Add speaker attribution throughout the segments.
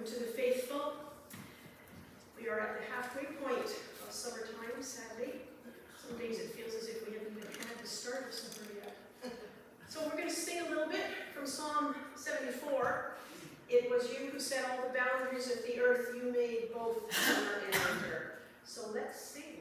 Speaker 1: Welcome to the faithful. We are at the halfway point of summertime, sadly. Some days it feels as if we haven't even had the start of summer yet. So we're going to sing a little bit from Psalm 74. It was you who set all the boundaries of the earth. You made both summer and winter. So let's sing.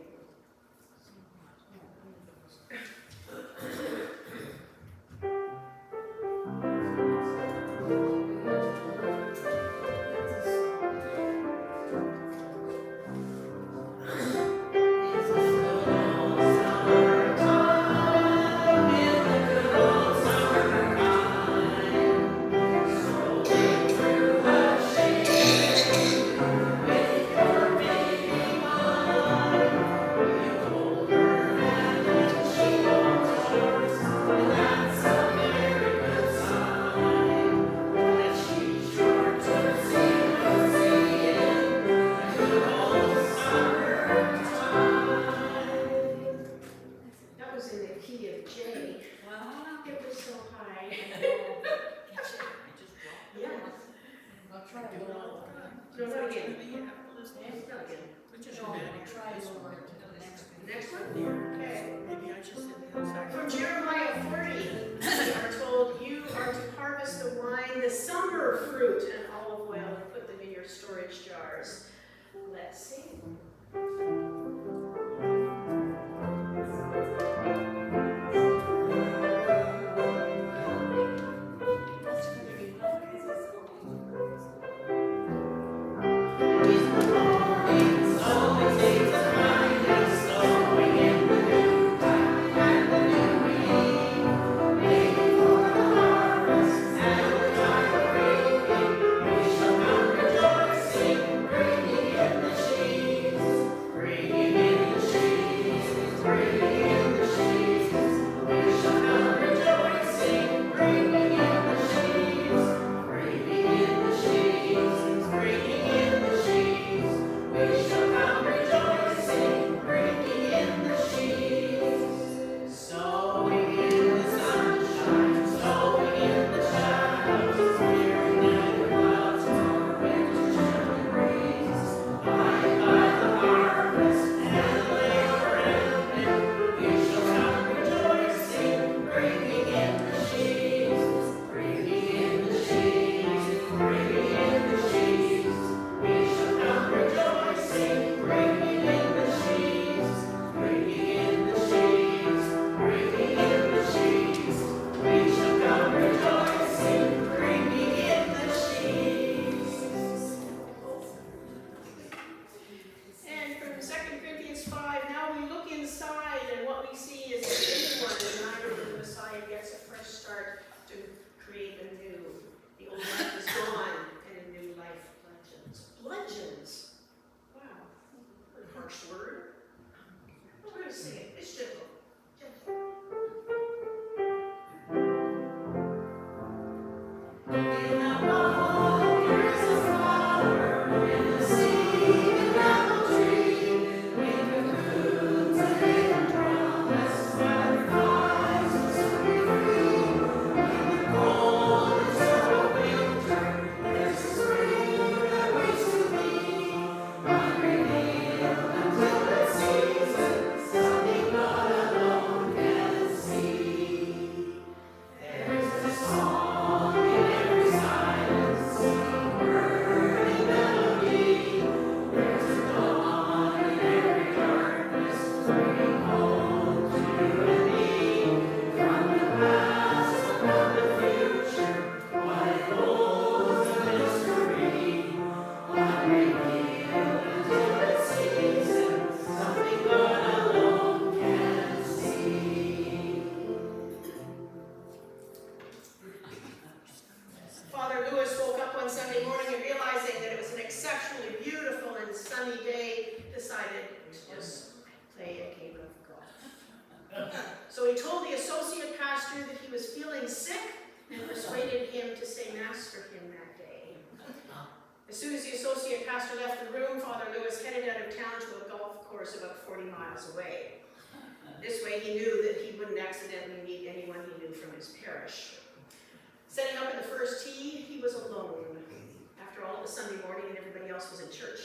Speaker 1: Sunday morning and everybody else was in church.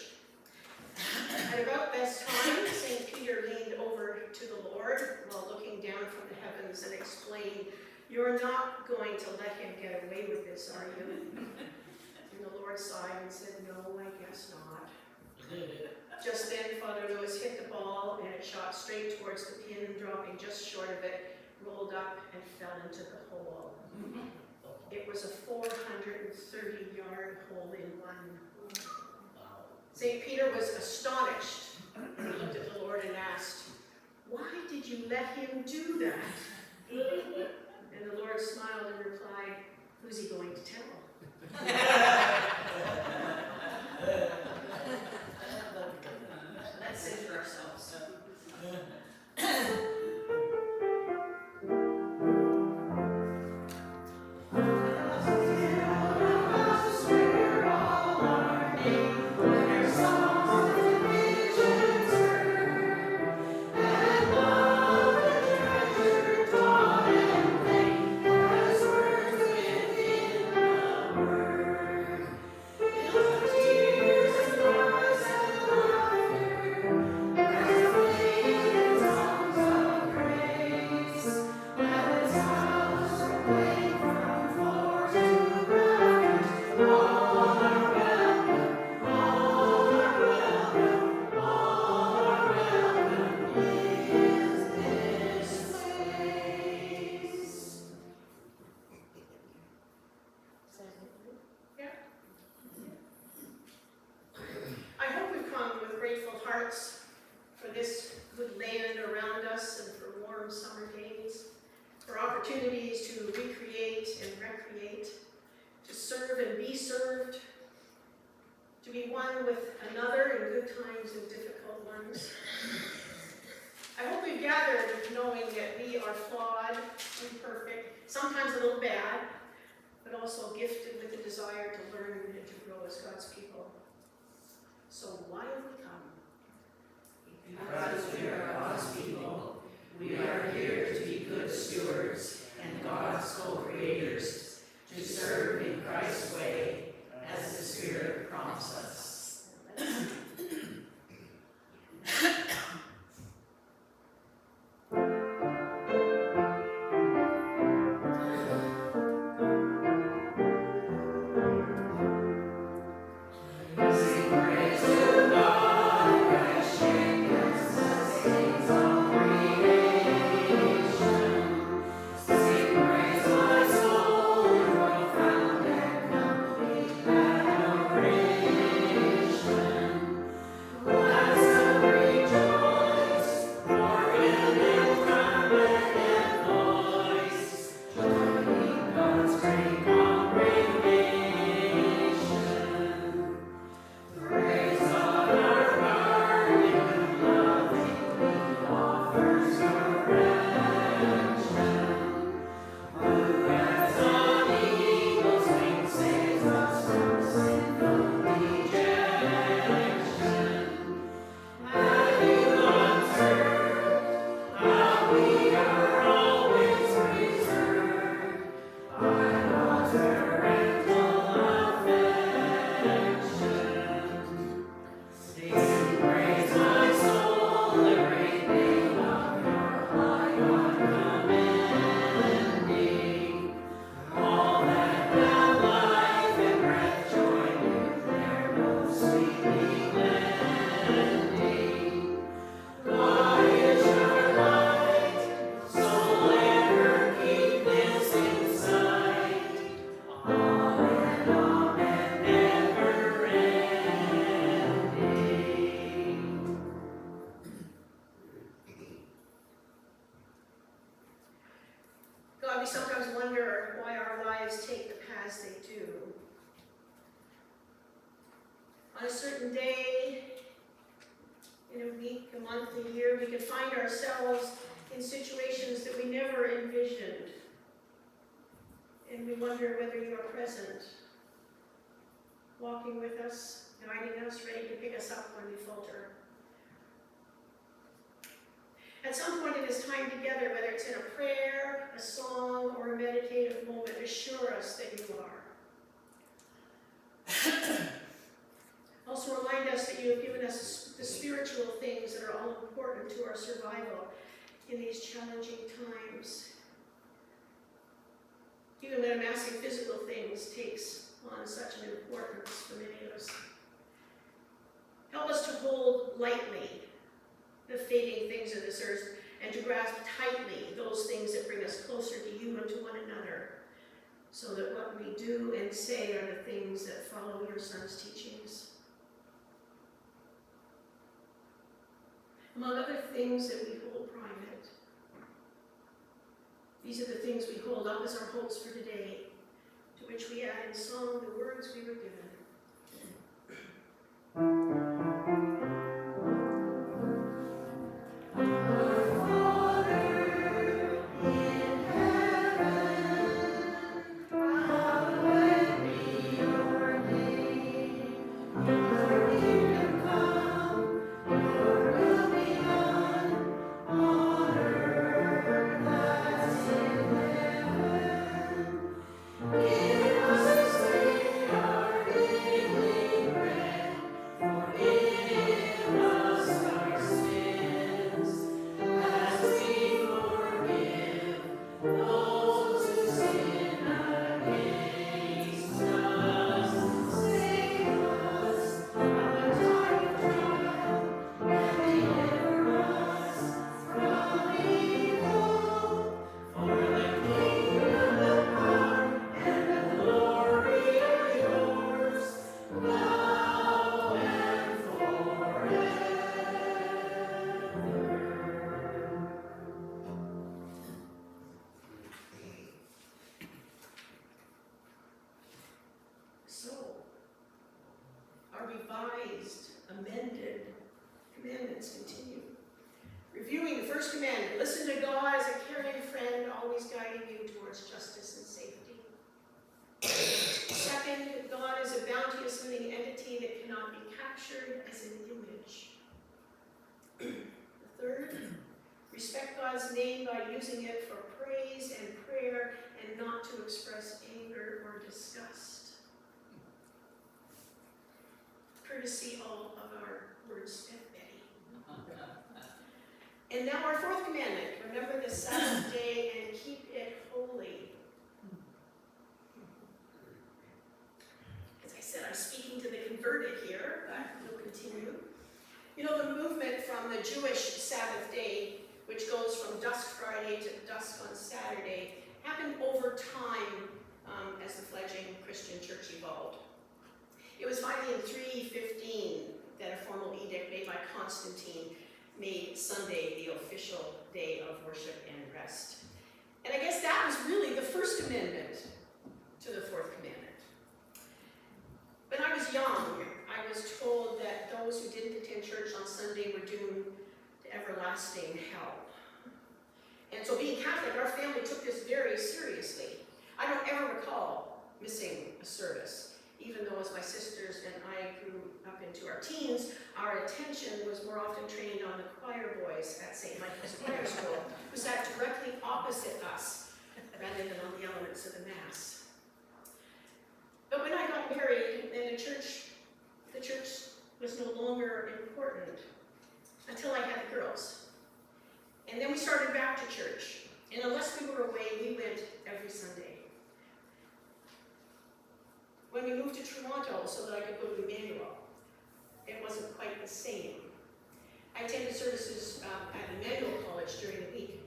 Speaker 1: At about this time, St. Peter leaned over to the Lord while looking down from the heavens and explained, "You're not going to let him get away with this, are you?" And the Lord sighed and said, "No, I guess not." Just then, Father Lewis hit the ball and it shot straight towards the pin, dropping just short of it, rolled up and fell into the hole. It was a 430-yard hole-in-one. St. Peter was astonished. He looked at the Lord and asked, "Why did you let him do that?" And the Lord smiled and replied, "Who's he going to tell?" Let's center ourselves. For this good land around us and for warm summer days, for opportunities to recreate and recreate, to serve and be served, to be one with another in good times and difficult ones. I hope we've gathered knowing that we are flawed, imperfect, sometimes a little bad, but also gifted with the desire to learn and to grow as God's people. So why have we come?
Speaker 2: Because we are God's people, we are here to be good stewards and God's co-creators, to serve in Christ's way as the Spirit prompts us.
Speaker 1: God, we sometimes wonder why our lives take the paths they do. On a certain day, in a week, a month, a year, we can find ourselves in situations that we never envisioned. And we wonder whether you are present, walking with us, guiding us, ready to pick us up when we falter. At some point in this time together, whether it's in a prayer, a song, or a meditative moment, assure us that you are. us that you have given us the spiritual things that are all important to our survival in these challenging times. Even when amassing physical things takes on such an importance for many of us. Help us to hold lightly the fading things of this earth and to grasp tightly those things that bring us closer to you and to one another, so that what we do and say are the things that follow your Son's teachings. Among other things that we hold private, these are the things we hold up as our hopes for today, to which we add in song the words we were given. So, our revised, amended commandments continue. Reviewing the first commandment, listen to God as a caring friend, always guiding you towards justice and safety. Second, God is a bounteous living entity that cannot be captured as an image. The third, respect God's name by using it for praise and prayer and not to express anger or disgust. Courtesy all of our wordsmith Betty. And now our fourth commandment, remember the Sabbath day and keep it holy. As I said, I'm speaking to the converted here, but we'll continue. You know, the movement from the Jewish Sabbath day, which goes from dusk Friday to dusk on Saturday, happened over time as the fledgling Christian church evolved. It was finally in 315 that a formal edict made by Constantine made Sunday the official day of worship and rest. And I guess that was really the first amendment to the fourth commandment. When I was young, I was told that those who didn't attend church on Sunday were doomed to everlasting hell. And so being Catholic, our family took this very seriously. I don't ever recall missing a service. Even though as my sisters and I grew up into our teens, our attention was more often trained on the choir boys at St. Michael's Choir School, who sat directly opposite us, rather than on the elements of the Mass. But when I got married, then the church was no longer important until I had the girls. And then we started back to church. And unless we were away, we went every Sunday. When we moved to Toronto so that I could go to Emmanuel, it wasn't quite the same. I attended services at Emmanuel College during the week.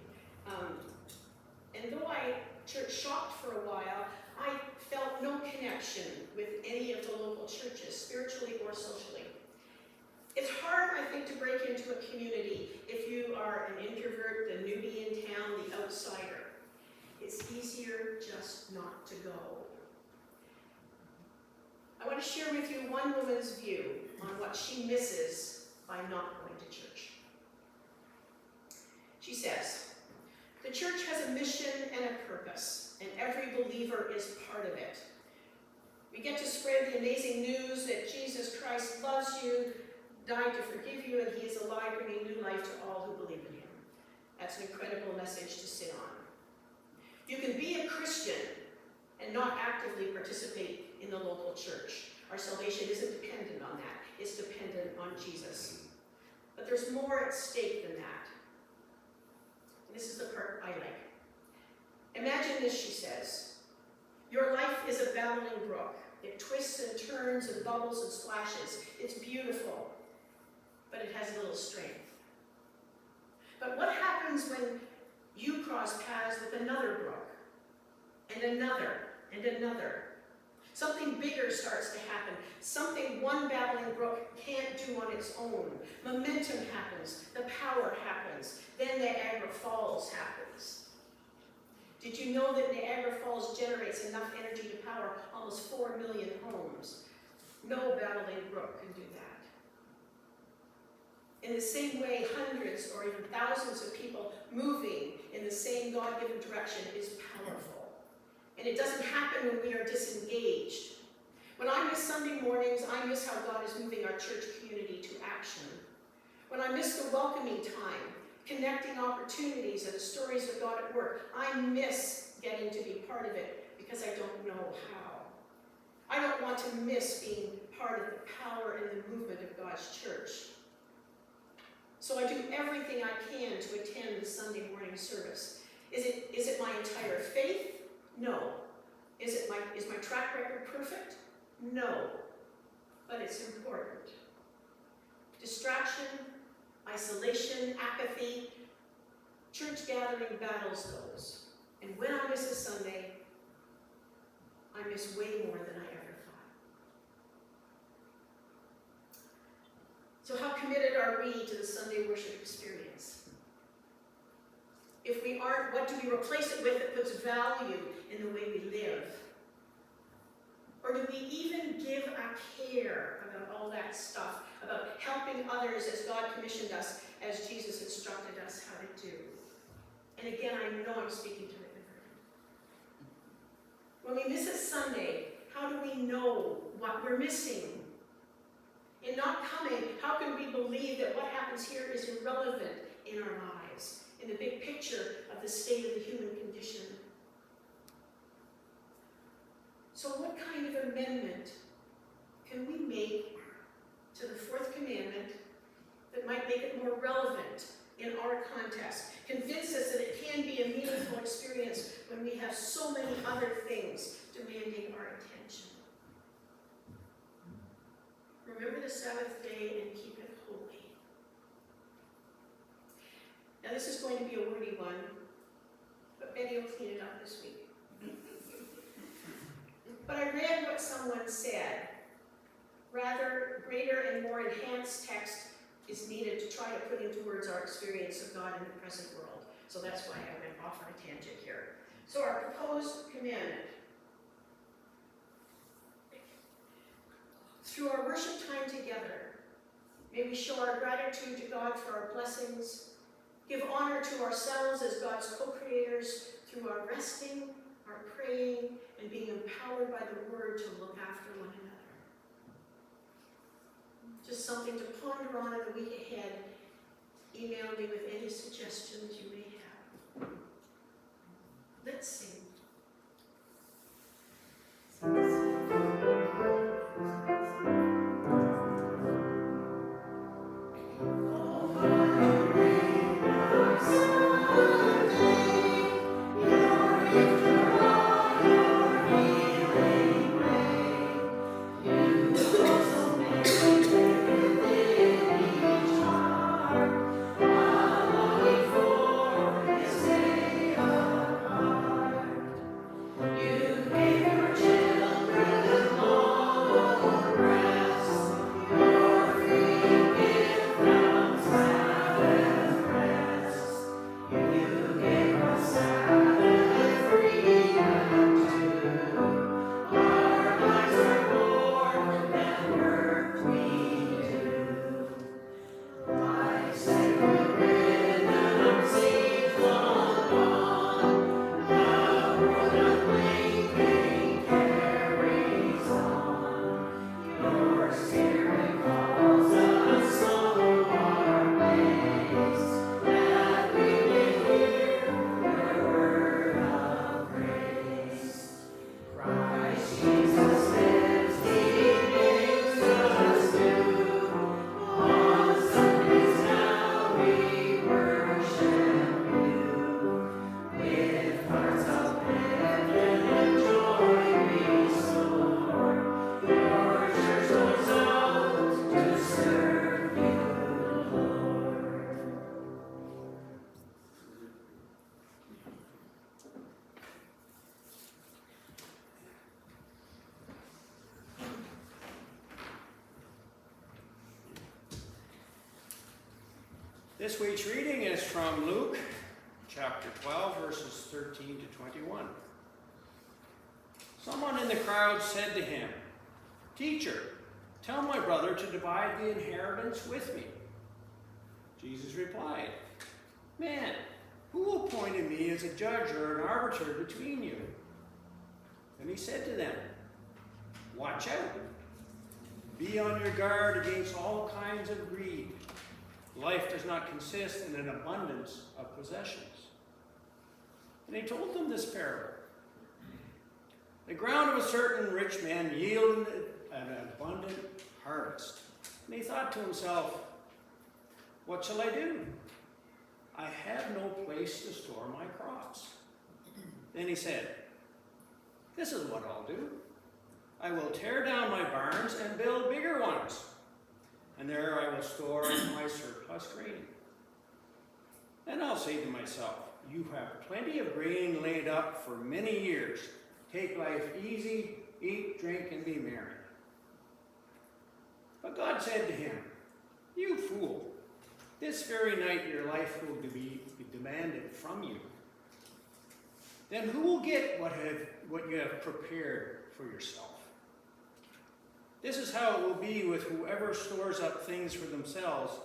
Speaker 1: And though I church shopped for a while, I felt no connection with any of the local churches, spiritually or socially. It's hard, I think, to break into a community if you are an introvert, the newbie in town, the outsider. It's easier just not to go. I want to share with you one woman's view on what she misses by not going to church. She says, the church has a mission and a purpose, and every believer is part of it. We get to spread the amazing news that Jesus Christ loves you, died to forgive you, and he is alive, bringing new life to all who believe in him. That's an incredible message to sit on. You can be a Christian and not actively participate in the local church. Our salvation isn't dependent on that. It's dependent on Jesus. But there's more at stake than that. And this is the part I like. Imagine this, she says. Your life is a babbling brook. It twists and turns and bubbles and splashes. It's beautiful, but it has little strength. But what happens when you cross paths with another brook, and another, and another? Something bigger starts to happen. Something one babbling brook can't do on its own. Momentum happens. The power happens. Then Niagara Falls happens. Did you know that Niagara Falls generates enough energy to power almost 4 million homes? No babbling brook can do that. In the same way, hundreds or even thousands of people moving in the same God-given direction is powerful. And it doesn't happen when we are disengaged. When I miss Sunday mornings, I miss how God is moving our church community to action. When I miss the welcoming time, connecting opportunities and the stories of God at work, I miss getting to be part of it because I don't know how. I don't want to miss being part of the power and the movement of God's church. So I do everything I can to attend the Sunday morning service. Is it my entire faith? No. Is my track record perfect? No. But it's important. Distraction, isolation, apathy, church gathering battles those. And when I miss a Sunday, I miss way more than I ever thought. So how committed are we to the Sunday worship experience? If we aren't, what do we replace it with that puts value in the way we live? Or do we even give a care about all that stuff, about helping others as God commissioned us, as Jesus instructed us how to do? And again, I know I'm speaking to it. When we miss a Sunday, how do we know what we're missing? In not coming, how can we believe that what happens here is irrelevant in our lives, in the big picture of the state of the human condition? So what kind of amendment can we make to the fourth commandment that might make it more relevant in our context? Convince us that it can be a meaningful experience when we have so many other things demanding our attention. Remember the Sabbath day and keep it holy. Now this is going to be a wordy one, but Betty will clean it up this week. But I read what someone said. Rather, greater and more enhanced text is needed to try to put into words our experience of God in the present world. So that's why I went off on a tangent here. So our proposed commandment. Through our worship time together, may we show our gratitude to God for our blessings, give honor to ourselves as God's co-creators through our resting, our praying, and being empowered by the word to look after one another. Just something to ponder on in the week ahead. Email me with any suggestions you may have. Let's sing.
Speaker 3: This week's reading is from Luke chapter 12, verses 13 to 21. Someone in the crowd said to him, "Teacher, tell my brother to divide the inheritance with me." Jesus replied, "Man, who appointed me as a judge or an arbiter between you?" Then he said to them, "Watch out. Be on your guard against all kinds of greed. Life does not consist in an abundance of possessions." And he told them this parable. The ground of a certain rich man yielded an abundant harvest. And he thought to himself, "What shall I do? I have no place to store my crops." Then he said, "This is what I'll do. I will tear down my barns and build bigger ones, and there I will store my surplus grain. Then I'll say to myself, you have plenty of grain laid up for many years. Take life easy, eat, drink, and be merry." But God said to him, "You fool, this very night your life will be demanded from you. Then who will get what you have prepared for yourself? This is how it will be with whoever stores up things for themselves,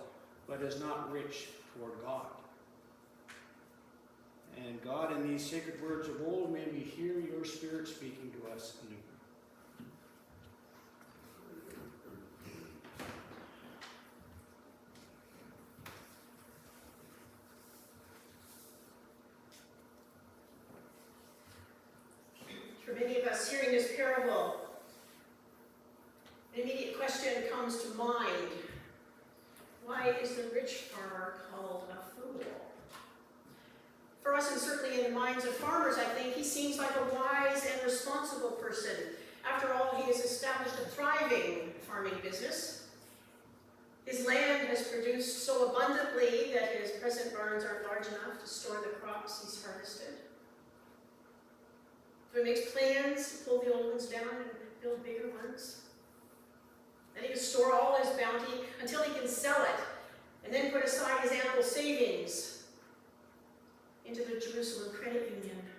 Speaker 3: but is not rich toward God." And God, in these sacred words of old, may we hear your Spirit speaking to us anew.
Speaker 1: For many of us hearing this parable, an immediate question comes to mind. Why is the rich farmer called a fool? For us, and certainly in the minds of farmers, I think he seems like a wise and responsible person. After all, he has established a thriving farming business. His land has produced so abundantly that his present barns aren't large enough to store the crops he's harvested. So he makes plans to pull the old ones down and build bigger ones. Then he can store all his bounty until he can sell it, and then put aside his ample savings into the Jerusalem Credit Union.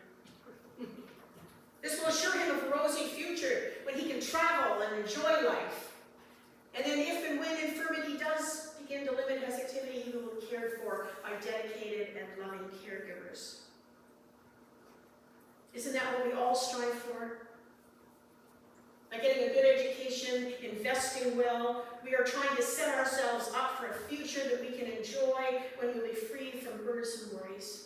Speaker 1: This will assure him of a rosy future when he can travel and enjoy life. And then if and when infirmity does begin to limit his activity, he will be cared for by dedicated and loving caregivers. Isn't that what we all strive for? By getting a good education, investing well, we are trying to set ourselves up for a future that we can enjoy when we'll be free from burdensome worries.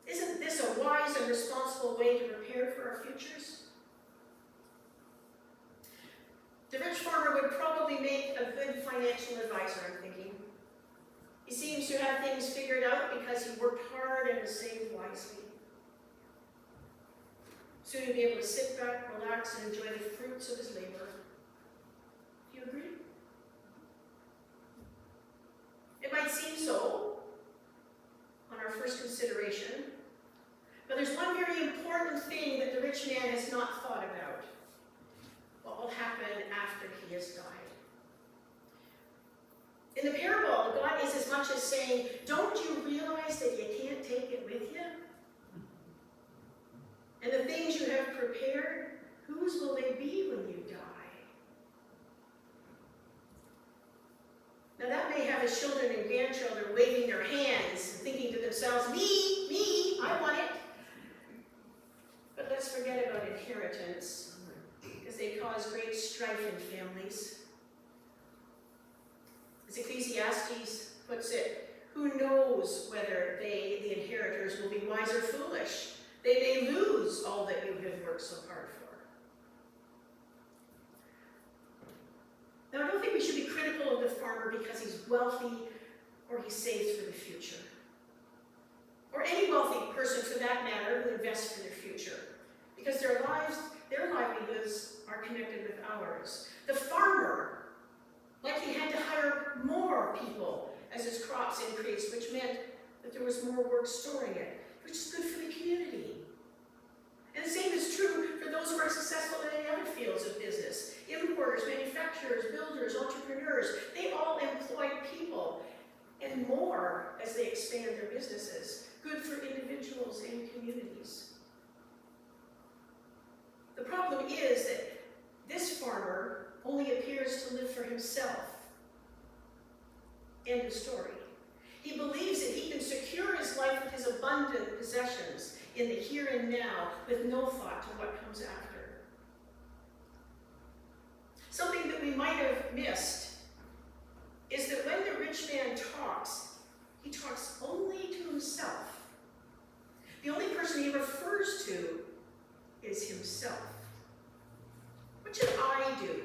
Speaker 1: Isn't this a wise and responsible way to prepare for our futures? The rich farmer would probably make a good financial advisor, I'm thinking. He seems to have things figured out because he worked hard and has saved wisely. Soon he'll be able to sit back, relax, and enjoy the fruits of his labor. Do you agree? It might seem so on our first consideration, but there's one very important thing that the rich man has not thought about. What will happen after he has died? In the parable, God is as much as saying, don't you realize that you can't take it with you? And the things you have prepared, whose will they be when you die? Now that may have his children and grandchildren waving their hands and thinking to themselves, me, I want it. But let's forget about inheritance, because they cause great strife in families. As Ecclesiastes puts it, who knows whether they, the inheritors, will be wise or foolish? They may lose all that you have worked so hard for. Now, I don't think we should be critical of the farmer because he's wealthy or he saves for the future. Or any wealthy person, for that matter, who invests for their future. Because their livelihoods are connected with ours. The farmer likely had to hire more people as his crops increased, which meant that there was more work storing it, which is good for the community. And the same is true for those who are successful in any other fields of business. Importers, manufacturers, builders, entrepreneurs, they all employ people. And expand their businesses, good for individuals and communities. The problem is that this farmer only appears to live for himself. End of story. He believes that he can secure his life with his abundant possessions in the here and now with no thought to what comes after. Something that we might have missed is that when the rich man talks, he talks only to himself. The only person he refers to is himself. What should I do?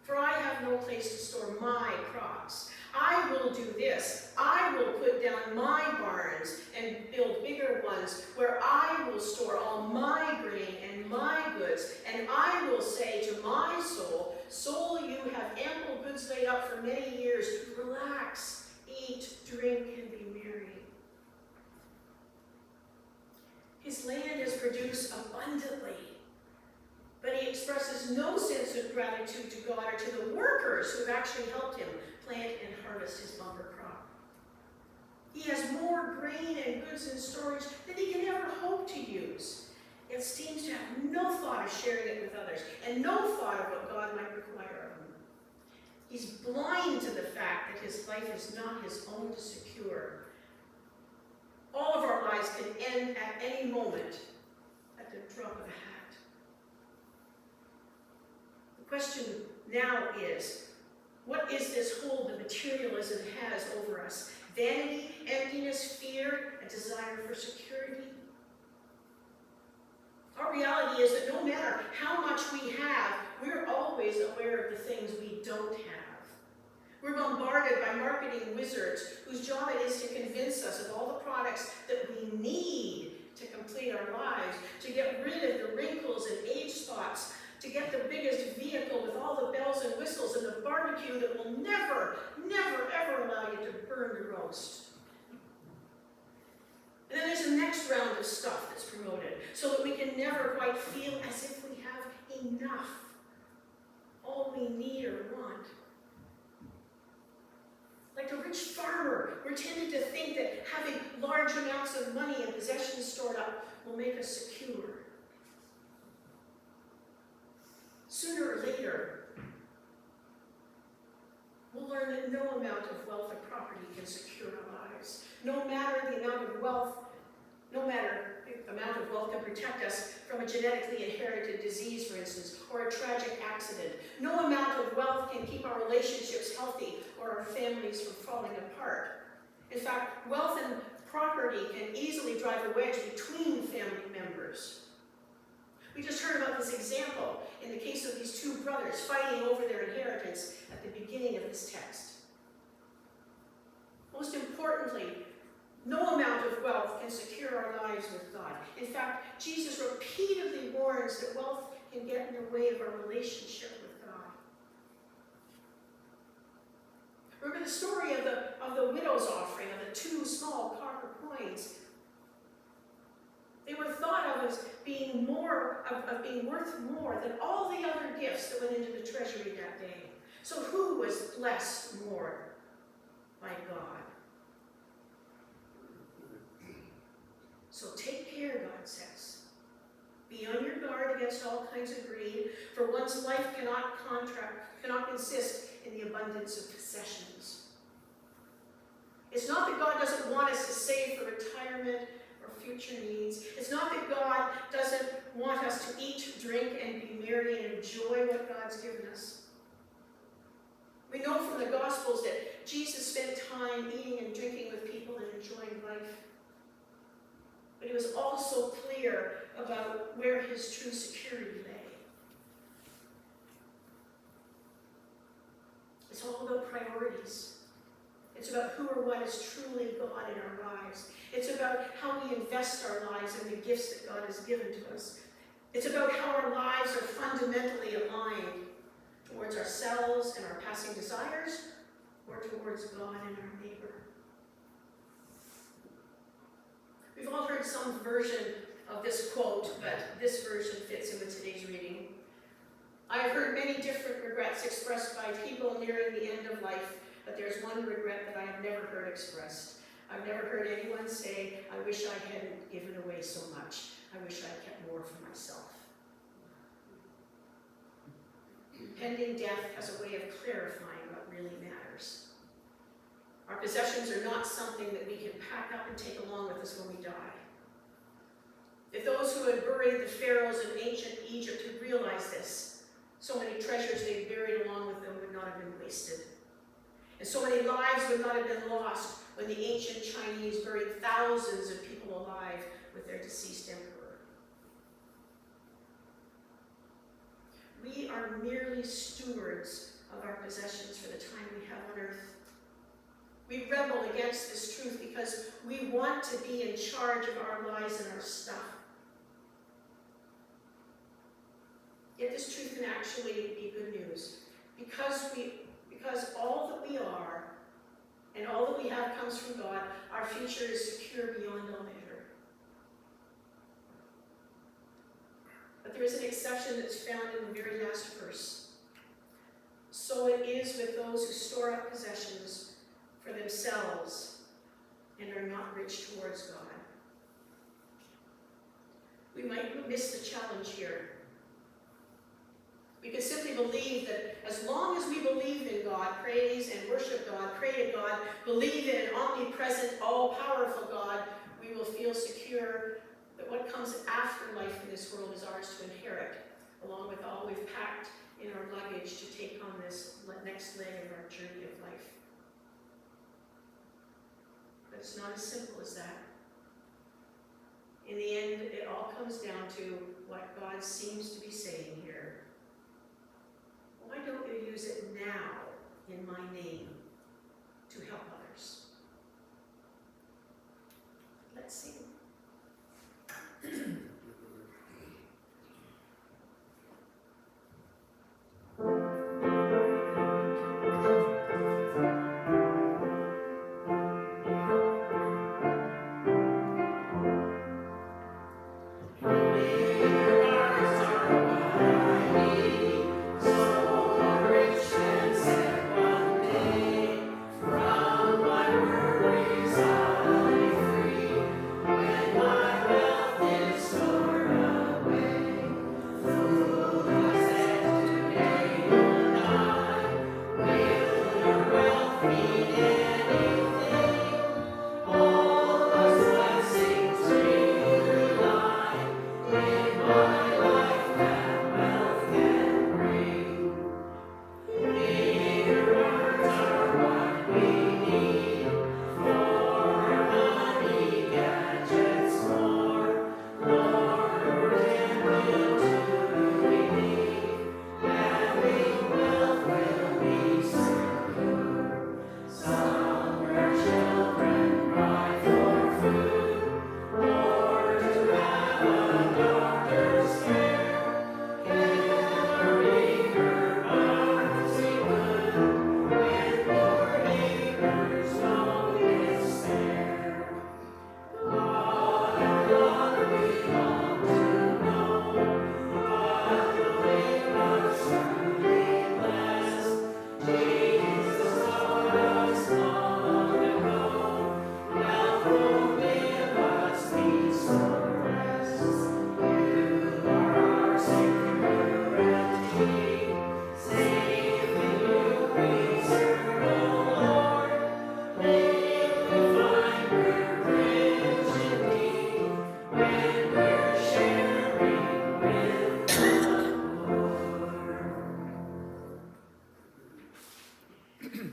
Speaker 1: For I have no place to store my crops. I will do this. I will put down my barns and build bigger ones where I will store all my grain and my goods. And I will say to my soul, soul, you have ample goods laid up for many years. Relax, eat, drink, and be merry. His land has produced abundantly, but he expresses no sense of gratitude to God or to the workers who have actually helped him plant and harvest his bumper crop. He has more grain and goods in storage than he can ever hope to use, yet seems to have no thought of sharing it with others and no thought of what God might require of him. He's blind to the fact that his life is not his own to secure. All of our lives can end at any moment at the drop of a hat. The question now is, what is this hold that materialism has over us? Vanity, emptiness, fear, a desire for security? Our reality is that no matter how much we have, we're always aware of the things we don't have. We're bombarded by marketing wizards whose job it is to convince us of all the products that we need to complete our lives, to get rid of the wrinkles and age spots, to get the biggest vehicle with all the bells and whistles and the barbecue that will never, never, ever allow you to burn the roast. And then there's the next round of stuff that's promoted, so that we can never quite feel as if we have enough, all we need or want. Like a rich farmer, we're tended to think that having large amounts of money and possessions stored up will make us secure. Sooner or later, we'll learn that no amount of wealth or property can secure our lives. No matter the amount of wealth, no matter the amount of wealth can protect us from a genetically inherited disease, for instance, or a tragic accident. No amount of wealth can keep our relationships healthy or our families from falling apart. In fact, wealth and property can easily drive a wedge between family members. We just heard about this example in the case of these two brothers fighting over their inheritance at the beginning of this text. Most importantly, no amount of wealth can secure our lives with God. In fact, Jesus repeatedly warns that wealth can get in the way of our relationship with God. Remember the story of the widow's offering, of the two small copper coins. They were thought of as being being worth more than all the other gifts that went into the treasury that day. So who was blessed more by God? So take care, God says. Be on your guard against all kinds of greed, for one's life cannot consist in the abundance of possessions. It's not that God doesn't want us to save for retirement or future needs. It's not that God doesn't want us to eat, drink, and be merry and enjoy what God's given us. We know from the Gospels that Jesus spent time eating and drinking with people and enjoying life. But he was also clear about where his true security lay. It's all about priorities. It's about who or what is truly God in our lives. It's about how we invest our lives in the gifts that God has given to us. It's about how our lives are fundamentally aligned towards ourselves and our passing desires, or towards God and our neighbor. We've all heard some version of this quote, but this version fits in with today's reading. I have heard many different regrets expressed by people nearing the end of life but there's one regret that I have never heard expressed. I've never heard anyone say, I wish I hadn't given away so much. I wish I kept more for myself. Pending death as a way of clarifying what really matters. Our possessions are not something that we can pack up and take along with us when we die. If those who had buried the pharaohs of ancient Egypt had realized this, so many treasures they buried along with them would not have been wasted. And so many lives would not have been lost when the ancient Chinese buried thousands of people alive with their deceased emperor. We are merely stewards of our possessions for the time we have on earth. We rebel against this truth because we want to be in charge of our lives and our stuff. Yet this truth can actually be good news. Because all that we are and all that we have comes from God, our future is secure beyond all measure. But there is an exception that's found in the very last verse. So it is with those who store up possessions for themselves and are not rich towards God. We might miss the challenge here. We can simply believe that as long as we believe in God, praise and worship God, pray to God, believe in an omnipresent, all-powerful God, we will feel secure that what comes after life in this world is ours to inherit, along with all we've packed in our luggage to take on this next leg of our journey of life. But it's not as simple as that. In the end, it all comes down to what God seems to be saying here. Why don't you use it now in my name to help others? Let's sing.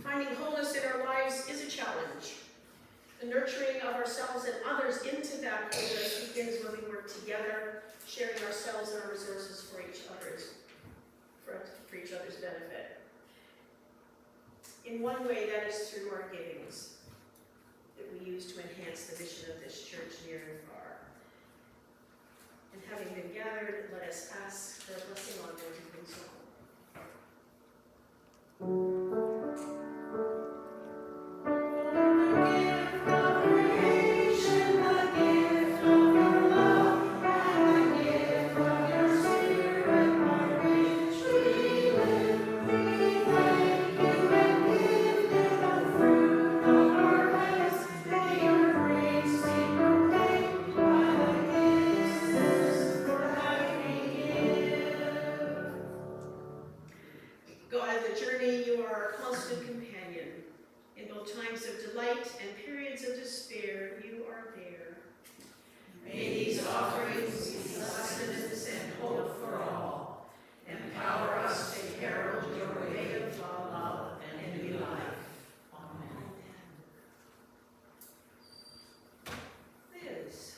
Speaker 1: Finding wholeness in our lives is a challenge. The nurturing of ourselves and others into that wholeness begins when we work together, sharing ourselves and our resources for each other's benefit. In one way, that is through our givings that we use to enhance the mission of this church near and far. And having been gathered, let us ask for a blessing on those who bring song. In both times of delight and periods of despair, you are there.
Speaker 2: May these offerings be sustenance and hope for all. Empower us to herald your way of love and new life. Amen.
Speaker 1: Liz.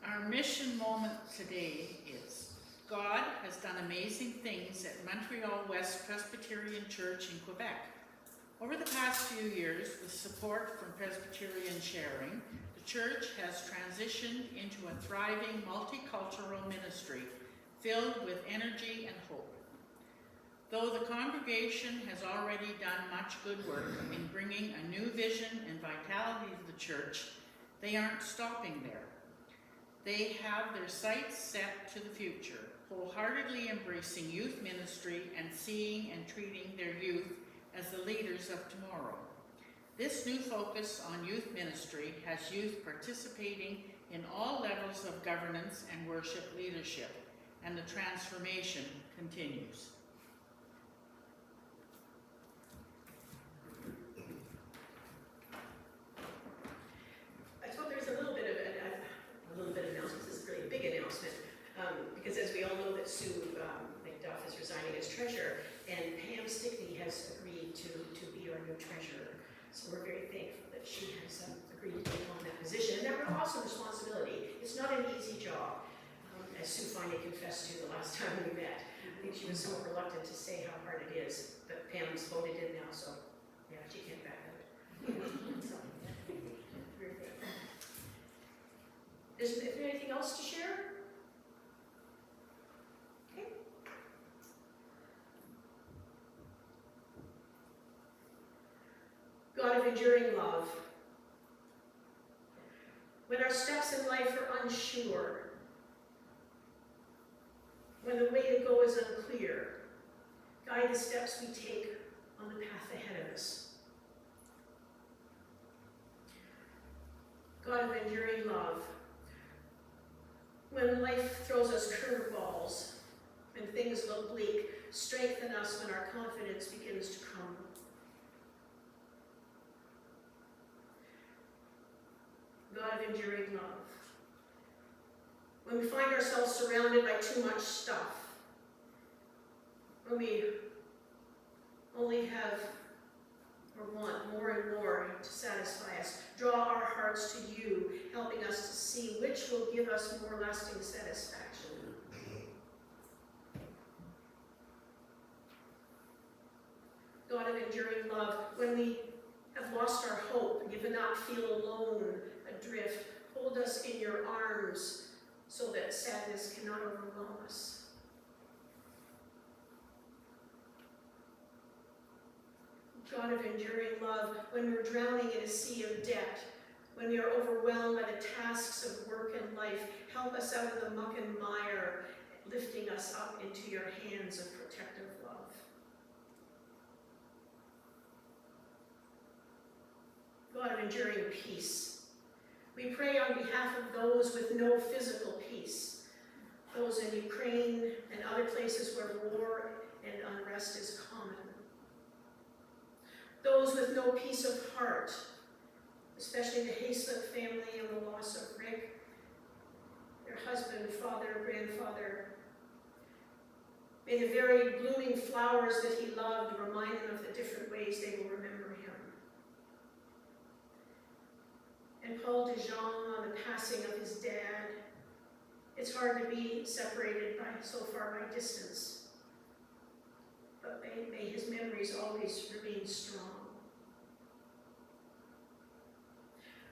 Speaker 4: Our mission moment today is God has done amazing things at Montreal West Presbyterian Church in Quebec. Over the past few years, with support from Presbyterian Sharing, the church has transitioned into a thriving multicultural ministry filled with energy and hope. Though the congregation has already done much good work in bringing a new vision and vitality to the church, they aren't stopping there. They have their sights set to the future, wholeheartedly embracing youth ministry and seeing and treating their youth as the leaders of tomorrow. This new focus on youth ministry has youth participating in all levels of governance and worship leadership, and the transformation continues.
Speaker 1: I thought there was a little bit of announcement. This is really a big announcement, because as we all know that Sue McDuff is resigning as treasurer, and Pam Stickney has agreed to be our new treasurer. So we're very thankful that she has agreed to take on that position, and that real awesome responsibility. It's not an easy job, as Sue finally confessed to the last time we met. I think she was somewhat reluctant to say how hard it is, but Pam's voted in now, so yeah, she can't back out. So, very thankful. Is there anything else to share? Okay. God of enduring love, when our steps in life are unsure, when the way to go is unclear, guide the steps we take on the path ahead of us. God of enduring love, when life throws us curveballs, when things look bleak, strengthen us when our confidence begins to crumble. God of enduring love, when we find ourselves surrounded by too much stuff, when we only have or want more and more to satisfy us, draw our hearts to you, helping us to see which will give us more lasting satisfaction. God of enduring love, when we have lost our hope, given up, feel alone, adrift, hold us in your arms so that sadness cannot overwhelm us. God of enduring love, when we're drowning in a sea of debt, when we are overwhelmed by the tasks of work and life, help us out of the muck and mire, lifting us up into your hands of protective love. God of enduring peace, we pray on behalf of those with no physical peace, those in Ukraine and other places where war and unrest is common. Those with no peace of heart, especially the Hayslip family and the loss of Rick, their husband, father, grandfather. May the very blooming flowers that he loved remind them of the different ways they will remember him. And Paul DeJong on the passing of his dad. It's hard to be separated so far by distance, but may his memories always remain strong.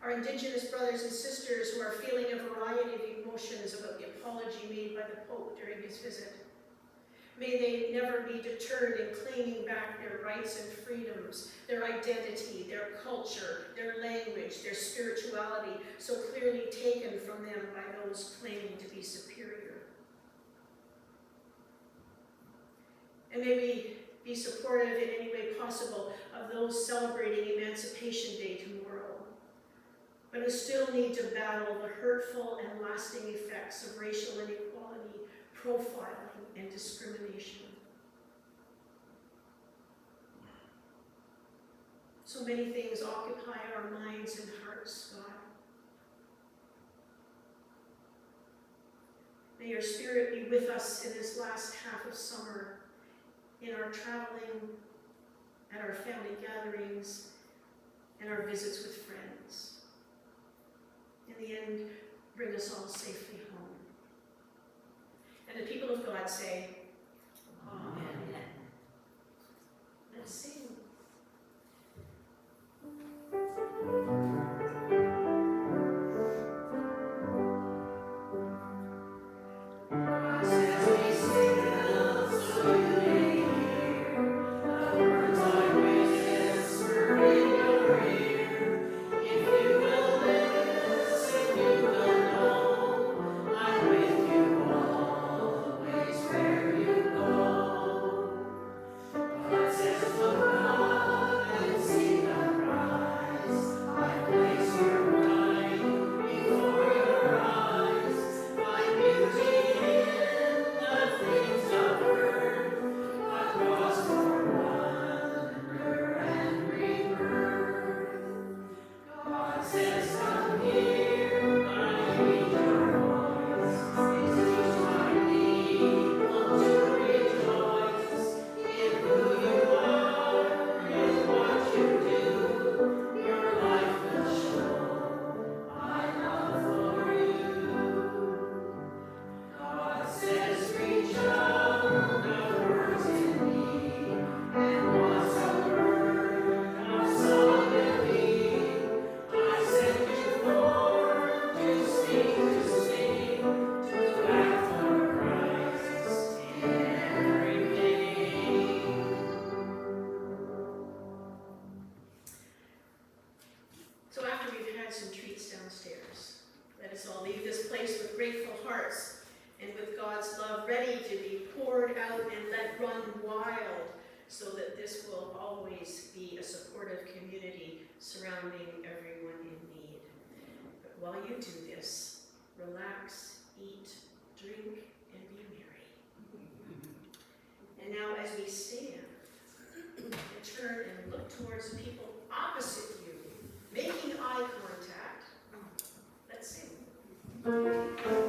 Speaker 1: Our Indigenous brothers and sisters who are feeling a variety of emotions about the apology made by the Pope during his visit. May they never be deterred in claiming back their rights and freedoms, their identity, their culture, their language, their spirituality, so clearly taken from them by those claiming to be superior. And may we be supportive in any way possible of those celebrating Emancipation Day tomorrow. but who still need to battle the hurtful and lasting effects of racial inequality, profiling, and discrimination. So many things occupy our minds and hearts, God. May your Spirit be with us in this last half of summer, in our traveling, at our family gatherings, and our visits with friends. In the end, bring us all safely home. And the people of God say, Amen. Let's sing. So after we've had some treats downstairs, let us all leave this place with grateful hearts and with God's love ready to be poured out and let run wild, so that this will always be a supportive community surrounding everyone in need. But while you do this, relax, eat, drink, and be merry. And now as we stand, and turn and look towards the people opposite you, making eye contact, let's sing.